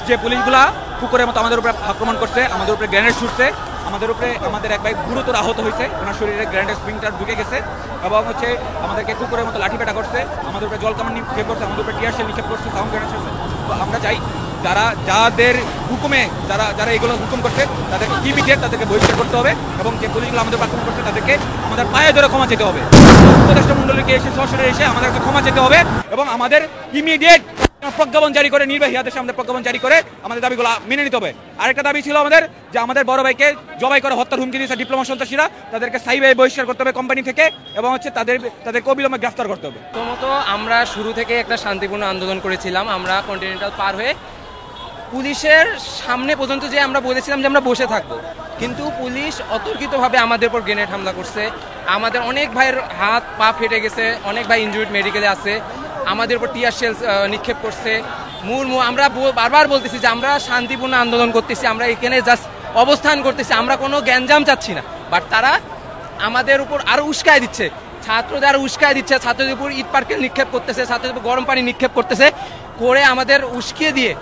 যে পুলিশগুলা কুকুরের মতো আমাদের উপরে আক্রমণ করছে, আমাদের উপরে গ্রেনেড ছুটছে, আমাদের এক ভাই গুরুতর আহত হয়েছে, ওনার শরীরে গ্রেনেড স্প্রিংটার ঢুকে গেছে এবং আমাদেরকে কুকুরের মতো লাঠিপেটা করছে, আমাদের উপরে জলকামান নিক্ষেপ করছে, আমাদের উপরে টিয়ার শেল নিক্ষেপ করছে, সাউন্ড গ্রেনেড করছে। তো আমরা চাই যাদের হুকুমে যারা এগুলো হুকুম করছে তাদেরকে ইমিডিয়েট তাদেরকে বহিষ্কার করতে হবে এবং যে পুলিশগুলো আমাদের আক্রমণ করছে তাদেরকে আমাদের পায়ে ধরে ক্ষমা চেতে হবে। উপদেষ্টা মণ্ডলীকে এসে সরাসরি এসে আমাদের ক্ষমা চেতে হবে এবং আমাদের ইমিডিয়েট প্রজ্ঞাপন জারি করে, নির্বাহী আদেশে আমাদের প্রজ্ঞাপন জারি করে আমাদের দাবিগুলো মেনে নিতে হবে। আরেকটা দাবি ছিল আমাদের যে আমাদের বড় ভাইকে জবাই করে হত্যার হুমকি দিয়েছে ডিপ্লোমা সন্ত্রাসীরা, তাদেরকে স্থায়ীভাবে বহিষ্কার করতে হবে কোম্পানি থেকে এবং তাদেরকে অবিলম্বে গ্রেফতার করতে হবে। প্রথমত আমরা শুরু থেকে একটা শান্তিপূর্ণ আন্দোলন করেছিলাম। আমরা কন্টিনেন্টাল পার হয়ে পুলিশের সামনে পর্যন্ত যে আমরা বলেছিলাম যে আমরা বসে থাকবো, কিন্তু পুলিশ অতর্কিতভাবে আমাদের উপর গ্রেনেড হামলা করছে। আমাদের অনেক ভাইয়ের হাত পা ফেটে গেছে, অনেক ভাই ইনজুরিড মেডিকেলে আছে, আমাদের উপর টিয়ার শেল নিক্ষেপ করছে। আমরা বারবার বলতেছি যে আমরা শান্তিপূর্ণ আন্দোলন করতেছি, আমরা এখানে জাস্ট অবস্থান করতেছি, আমরা কোনো গ্যাঞ্জাম চাচ্ছি না। বাট তারা আমাদের উপর আরো উস্কায় দিচ্ছে, ছাত্রদের আরো উস্কায় দিচ্ছে, ছাত্রদের উপর ইট পার্কেল নিক্ষেপ করতেছে, ছাত্রদের উপর গরম পানি নিক্ষেপ করতেছে, করে আমাদের উস্কিয়ে দিয়ে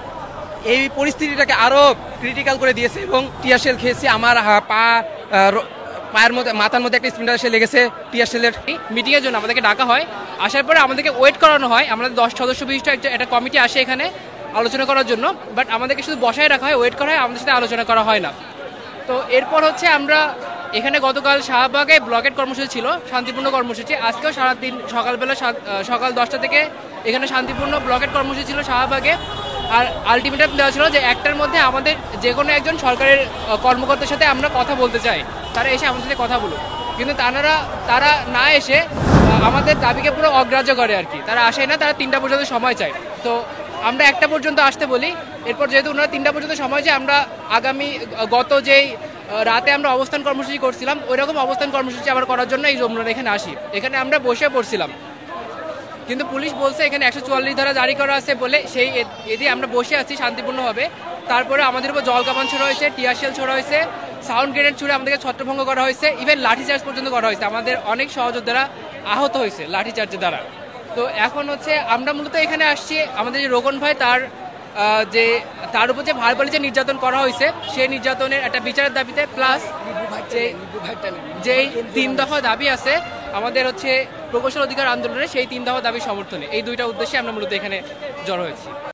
এই পরিস্থিতিটাকে আরো ক্রিটিক্যাল করে দিয়েছে এবং টিয়ার শেল খেয়েছি। আমার পায়ের মধ্যে, মাথার মধ্যে একটা স্প্লিন্টার শেল লেগেছে টিয়ার শেলের। মিটিংয়ের জন্য আমাদেরকে ডাকা হয়, আসার পরে আমাদেরকে ওয়েট করানো হয়। আমাদের 10 সদস্য বিশিষ্ট একটা কমিটি আসে এখানে আলোচনা করার জন্য, বাট আমাদেরকে শুধু বসায় রাখা হয়, ওয়েট করা হয়, আমাদের সাথে আলোচনা করা হয় না। তো এরপর আমরা এখানে গতকাল শাহবাগে ব্লকেট কর্মসূচি ছিল, শান্তিপূর্ণ কর্মসূচি। আজকেও সারাদিন সকালবেলা সকাল 10টা থেকে এখানে শান্তিপূর্ণ ব্লকেট কর্মসূচি ছিল শাহবাগে। আর আলটিমেটাম দেওয়া ছিল যে একটার মধ্যে আমাদের যে কোনো একজন সরকারের কর্মকর্তার সাথে আমরা কথা বলতে চাই, তারা এসে আমাদের সাথে কথা বলুক। কিন্তু তারা না এসে আমাদের দাবিকে পুরো অগ্রাহ্য করে আর কি। তারা আসে না, তারা 3টা পর্যন্ত সময় চায়। তো আমরা 1টা পর্যন্ত আসতে বলি। এরপর যেহেতু ওনারা 3টা পর্যন্ত সময় চায়, আমরা গত যেই রাতে আমরা অবস্থান কর্মসূচি করছিলাম ওই রকম অবস্থান কর্মসূচি আবার করার জন্য এই আমরা এখানে আসি। এখানে আমরা বসে পড়ছিলাম, কিন্তু পুলিশ বলছে এখানে 144 ধারা জারি করা আছে বলে সেই এদি আমরা বসে আছি শান্তিপূর্ণভাবে। তারপরে আমাদের উপর জল কামান ছোড়া হয়েছে, টিয়ার শেল ছোড়া হয়েছে, সাউন্ড গ্রেনেড ছুড়ে আমাদেরকে ছত্রভঙ্গ করা হয়েছে, ইভেন লাঠিচার্জ পর্যন্ত করা হয়েছে। আমাদের অনেক সহযোদ্ধারা আহত হয়েছে লাঠিচার্জের দ্বারা। তো এখন আমরা মূলত এখানে আসছি আমাদের যে রোকন ভাই তার উপর যে ভারবালি যে নির্যাতন করা হয়েছে সেই নির্যাতনের একটা বিচারের দাবিতে, প্লাস যেই 3 দফা দাবি আছে আমাদের প্রকৌশল অধিকার আন্দোলনের, সেই 3 দফা দাবি সমর্থনে, এই 2টা উদ্দেশ্যে আমরা মূলত এখানে জড়ো হয়েছি।